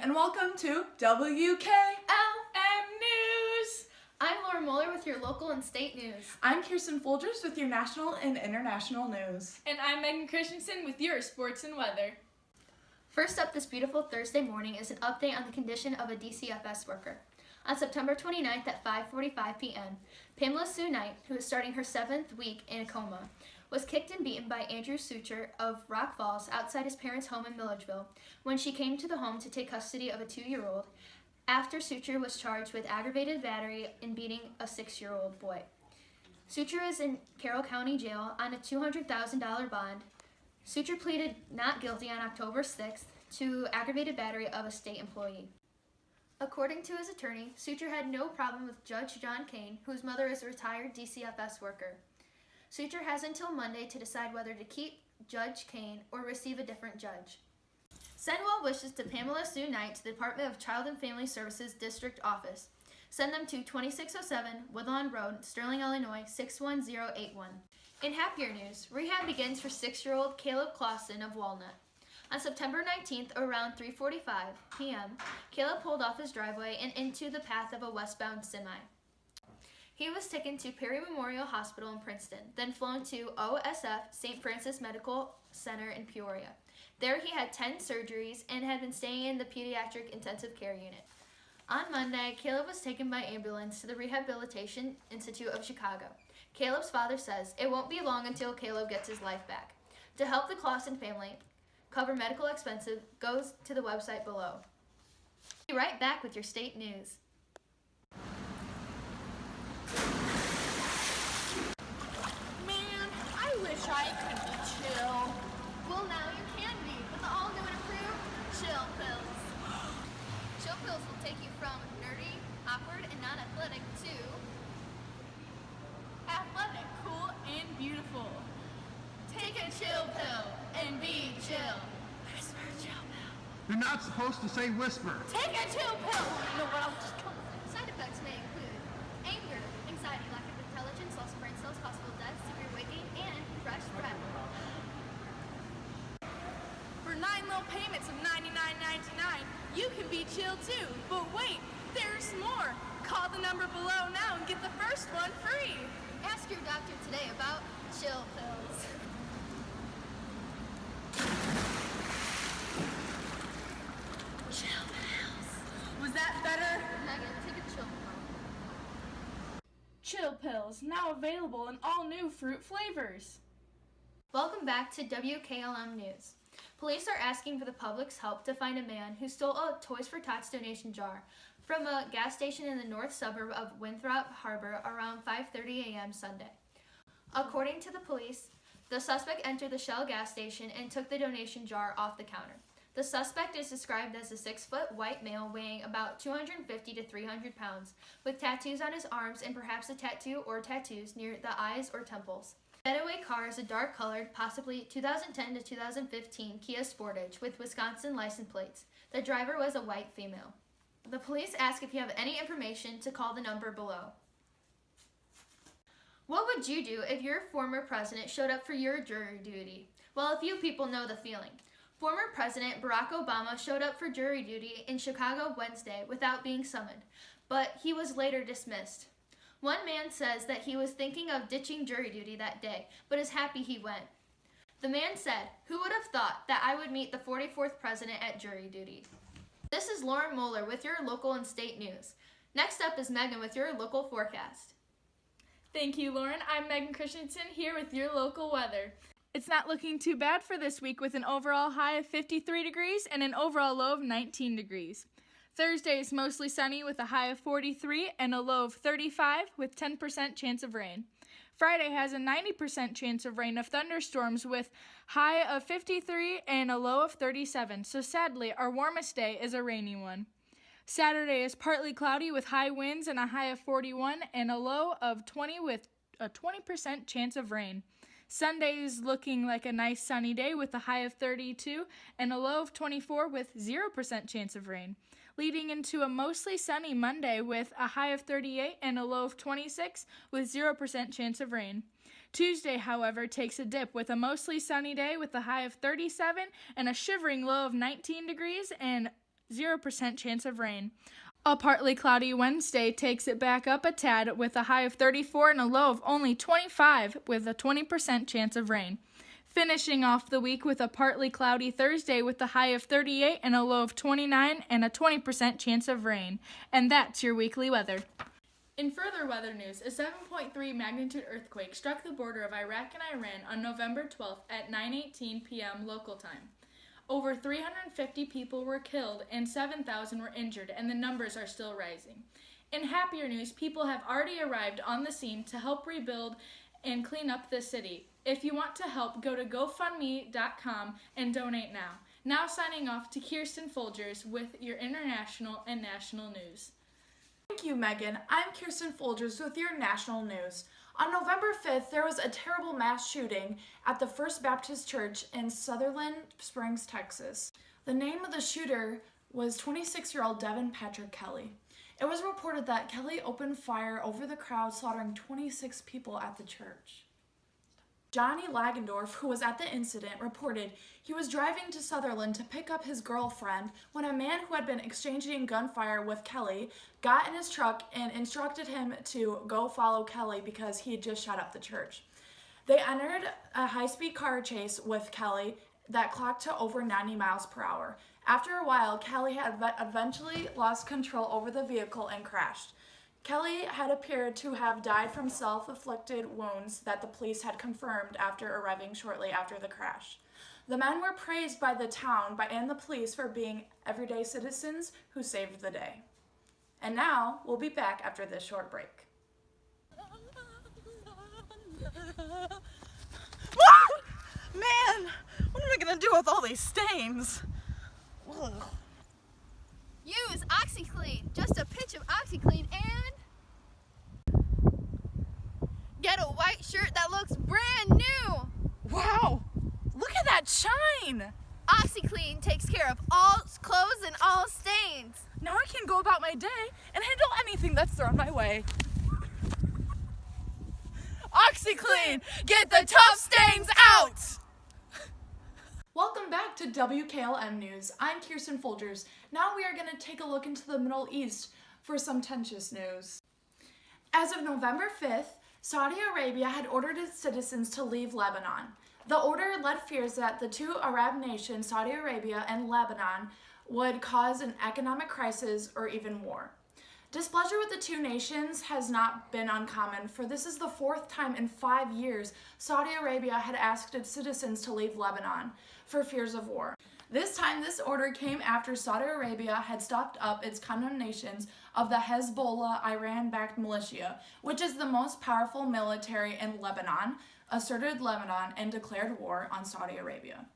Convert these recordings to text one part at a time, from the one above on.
And welcome to WKLM News. I'm Laura Moeller with your local and state news. I'm Kirsten Folgers with your national and international news. And I'm Megan Christensen with your sports and weather. First up this beautiful Thursday morning is an update on the condition of a DCFS worker. On September 29th at 5:45 p.m., Pamela Sue Knight, who is starting her 7th week in a coma, was kicked and beaten by Andrew Sucher of Rock Falls outside his parents' home in Milledgeville when she came to the home to take custody of a 2-year-old after Sucher was charged with aggravated battery and beating a 6-year-old boy. Sucher is in Carroll County Jail on a $200,000 bond. Sucher pleaded not guilty on October 6th to aggravated battery of a state employee. According to his attorney, Sucher had no problem with Judge John Kane, whose mother is a retired DCFS worker. Sucher has until Monday to decide whether to keep Judge Kane or receive a different judge. Send well wishes to Pamela Sue Knight to the Department of Child and Family Services District Office. Send them to 2607 Woodlawn Road, Sterling, Illinois 61081. In happier news, rehab begins for 6-year-old Caleb Clausen of Walnut. On September 19th, around 3:45 p.m., Caleb pulled off his driveway and into the path of a westbound semi. He was taken to Perry Memorial Hospital in Princeton, then flown to OSF St. Francis Medical Center in Peoria. There he had 10 surgeries and had been staying in the pediatric intensive care unit. On Monday, Caleb was taken by ambulance to the Rehabilitation Institute of Chicago. Caleb's father says it won't be long until Caleb gets his life back. To help the Clausen family cover medical expenses, goes to the website below. Be right back with your state news. I could be chill. Well, now you can be with the all-new and improved Chill Pills. Chill Pills will take you from nerdy, awkward, and non-athletic to Athletic, cool, and beautiful. take a chill pill and be chill. Whisper chill pill. You're not supposed to say whisper. Take a chill pill. No, well, just come on. Side effects may include anger, anxiety, lack of intelligence, loss of brain cells, possible death, severe weight gain, and fresh breath. For 9 low payments of $99.99, you can be chill too. But wait, there's more. Call the number below now and get the first one free. Ask your doctor today about Chill Pills. Chill pills. Was that better? Megan, take a chill pill. Chill Pills, now available in all new fruit flavors. Welcome back to WKLM News. Police are asking for the public's help to find a man who stole a Toys for Tots donation jar from a gas station in the north suburb of Winthrop Harbor around 5:30 a.m. Sunday. According to the police, the suspect entered the Shell gas station and took the donation jar off the counter. The suspect is described as a 6-foot white male weighing about 250 to 300 pounds, with tattoos on his arms and perhaps a tattoo or tattoos near the eyes or temples. The getaway car is a dark-colored, possibly 2010 to 2015 Kia Sportage with Wisconsin license plates. The driver was a white female. The police ask if you have any information to call the number below. What would you do if your former president showed up for your jury duty? Well, a few people know the feeling. Former President Barack Obama showed up for jury duty in Chicago Wednesday without being summoned, but he was later dismissed. One man says that he was thinking of ditching jury duty that day, but is happy he went. The man said, "Who would have thought that I would meet the 44th president at jury duty?" This is Lauren Moeller with your local and state news. Next up is Megan with your local forecast. Thank you, Lauren. I'm Megan Christensen here with your local weather. It's not looking too bad for this week with an overall high of 53 degrees and an overall low of 19 degrees. Thursday is mostly sunny with a high of 43 and a low of 35 with 10% chance of rain. Friday has a 90% chance of rain of thunderstorms with high of 53 and a low of 37. So sadly, our warmest day is a rainy one. Saturday is partly cloudy with high winds and a high of 41 and a low of 20 with a 20% chance of rain. Sunday is looking like a nice sunny day with a high of 32 and a low of 24 with 0% chance of rain, leading into a mostly sunny Monday with a high of 38 and a low of 26 with 0% chance of rain. Tuesday, however, takes a dip with a mostly sunny day with a high of 37 and a shivering low of 19 degrees and 0% chance of rain. A partly cloudy Wednesday takes it back up a tad with a high of 34 and a low of only 25 with a 20% chance of rain. Finishing off the week with a partly cloudy Thursday with a high of 38 and a low of 29 and a 20% chance of rain. And that's your weekly weather. In further weather news, a 7.3 magnitude earthquake struck the border of Iraq and Iran on November 12th at 9:18 p.m. local time. Over 350 people were killed and 7,000 were injured, and the numbers are still rising. In happier news, people have already arrived on the scene to help rebuild and clean up the city. If you want to help, go to GoFundMe.com and donate now. Now signing off to Kirsten Folgers with your international and national news. Thank you, Megan. I'm Kirsten Folgers with your national news. On November 5th, there was a terrible mass shooting at the First Baptist Church in Sutherland Springs, Texas. The name of the shooter was 26-year-old Devin Patrick Kelly. It was reported that Kelly opened fire over the crowd, slaughtering 26 people at the church. Johnny Lagendorf, who was at the incident, reported he was driving to Sutherland to pick up his girlfriend when a man who had been exchanging gunfire with Kelly got in his truck and instructed him to go follow Kelly because he had just shot up the church. They entered a high-speed car chase with Kelly that clocked to over 90 miles per hour. After a while, Kelly had eventually lost control over the vehicle and crashed. Kelly had appeared to have died from self-inflicted wounds that the police had confirmed after arriving shortly after the crash. The men were praised by the town and the police for being everyday citizens who saved the day. And now, we'll be back after this short break. Man, what am I gonna do with all these stains? Ugh. Use OxyClean. Just a pinch of OxyClean and get a white shirt that looks brand new. Wow, look at that shine. OxyClean takes care of all clothes and all stains. Now I can go about my day and handle anything that's thrown my way. OxyClean, get the tough stains out! Welcome back to WKLM News. I'm Kirsten Folgers. Now we are going to take a look into the Middle East for some tensions news. As of November 5th, Saudi Arabia had ordered its citizens to leave Lebanon. The order led fears that the two Arab nations, Saudi Arabia and Lebanon, would cause an economic crisis or even war. Displeasure with the two nations has not been uncommon, for this is the fourth time in 5 years Saudi Arabia had asked its citizens to leave Lebanon for fears of war. This time, this order came after Saudi Arabia had stopped up its condemnations of the Hezbollah Iran-backed militia, which is the most powerful military in Lebanon, asserted Lebanon and declared war on Saudi Arabia.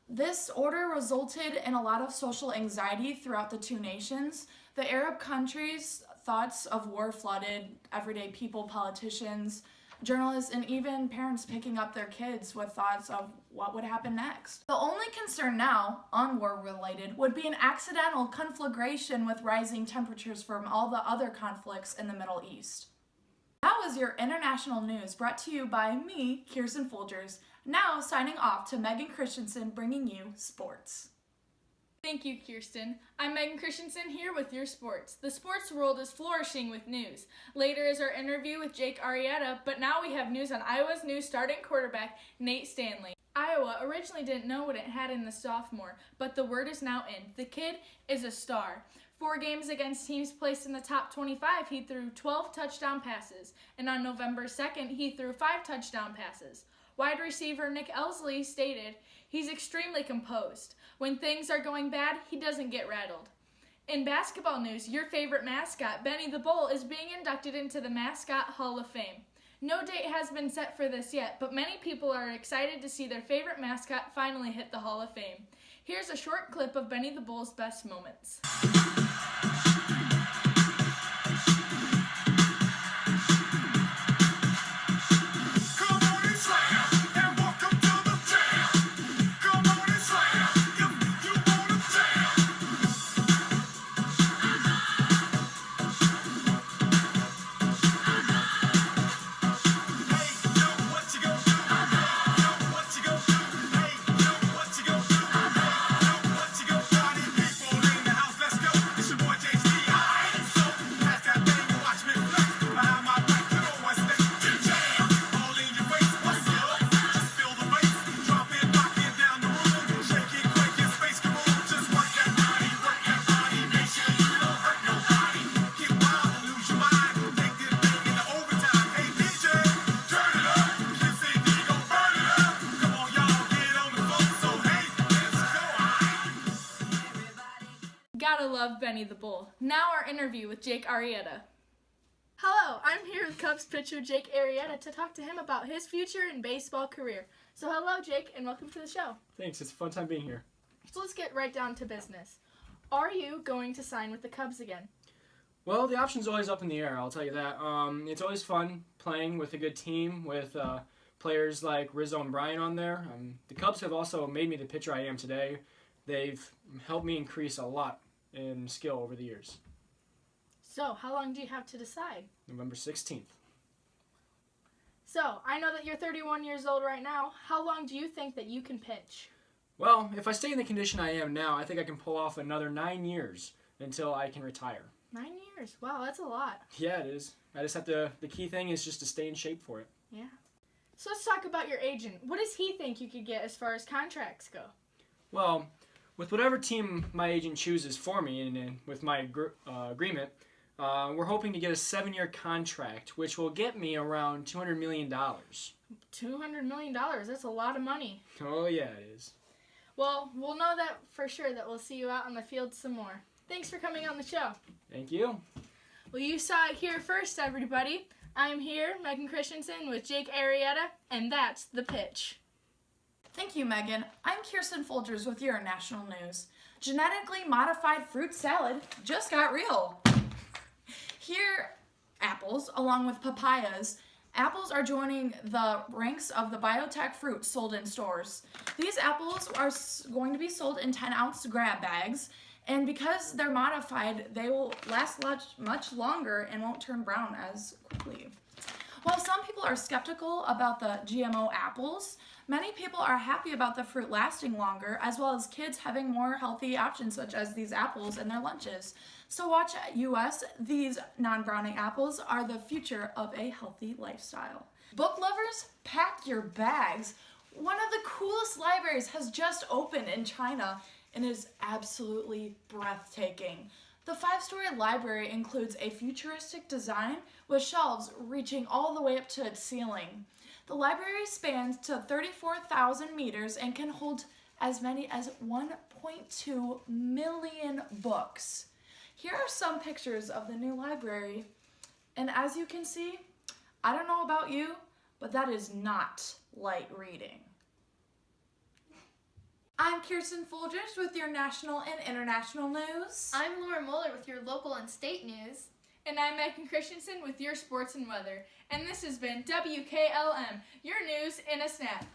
This order resulted in a lot of social anxiety throughout the two nations. The Arab countries' thoughts of war flooded everyday people, politicians, journalists, and even parents picking up their kids with thoughts of what would happen next. The only concern now, on war-related, would be an accidental conflagration with rising temperatures from all the other conflicts in the Middle East. That was your international news brought to you by me, Kirsten Folgers. Now signing off to Megan Christensen bringing you sports. Thank you, Kirsten. I'm Megan Christensen here with your sports. The sports world is flourishing with news. Later is our interview with Jake Arrieta, but now we have news on Iowa's new starting quarterback, Nate Stanley. Iowa originally didn't know what it had in the sophomore, but the word is now in. The kid is a star. 4 games against teams placed in the top 25, he threw 12 touchdown passes, and on November 2nd, he threw 5 touchdown passes. Wide receiver Nick Elsley stated, "He's extremely composed. When things are going bad, he doesn't get rattled." In basketball news, your favorite mascot, Benny the Bull, is being inducted into the Mascot Hall of Fame. No date has been set for this yet, but many people are excited to see their favorite mascot finally hit the Hall of Fame. Here's a short clip of Benny the Bull's best moments. Come on and slam! love Benny the Bull. Now our interview with Jake Arrieta. Hello, I'm here with Cubs pitcher Jake Arrieta to talk to him about his future and baseball career. So hello, Jake, and welcome to the show. Thanks, it's a fun time being here. So let's get right down to business. Are you going to sign with the Cubs again? Well, the option's always up in the air, I'll tell you that. It's always fun playing with a good team with players like Rizzo and Bryan on there. The Cubs have also made me the pitcher I am today. They've helped me increase a lot in skill over the years. So, how long do you have to decide? November 16th. So, I know that you're 31 years old right now. How long do you think that you can pitch? Well, if I stay in the condition I am now, I think I can pull off another 9 years until I can retire. 9 years? Wow, that's a lot. Yeah, it is. I just have to, the key thing is just to stay in shape for it. Yeah. So let's talk about your agent. What does he think you could get as far as contracts go? Well, with whatever team my agent chooses for me and with my agreement, we're hoping to get a 7-year contract, which will get me around $200 million. $200 million? That's a lot of money. Oh, yeah, it is. Well, we'll know that for sure that we'll see you out on the field some more. Thanks for coming on the show. Thank you. Well, you saw it here first, everybody. I'm here, Megan Christensen, with Jake Arrieta, and that's The Pitch. Thank you, Megan. I'm Kirsten Folgers with your national news. Genetically modified fruit salad just got real. Here, apples, along with papayas, apples are joining the ranks of the biotech fruit sold in stores. These apples are going to be sold in 10-ounce grab bags, and because they're modified, they will last much longer and won't turn brown as quickly. While some people are skeptical about the GMO apples, many people are happy about the fruit lasting longer, as well as kids having more healthy options such as these apples in their lunches. So watch US, these non-browning apples are the future of a healthy lifestyle. Book lovers, pack your bags. One of the coolest libraries has just opened in China and is absolutely breathtaking. The 5-story library includes a futuristic design with shelves reaching all the way up to its ceiling. The library spans to 34,000 meters and can hold as many as 1.2 million books. Here are some pictures of the new library. And as you can see, I don't know about you, but that is not light reading. I'm Kirsten Folgers with your national and international news. I'm Laura Muller with your local and state news. And I'm Megan Christensen with your sports and weather. And this has been WKLM, your news in a snap.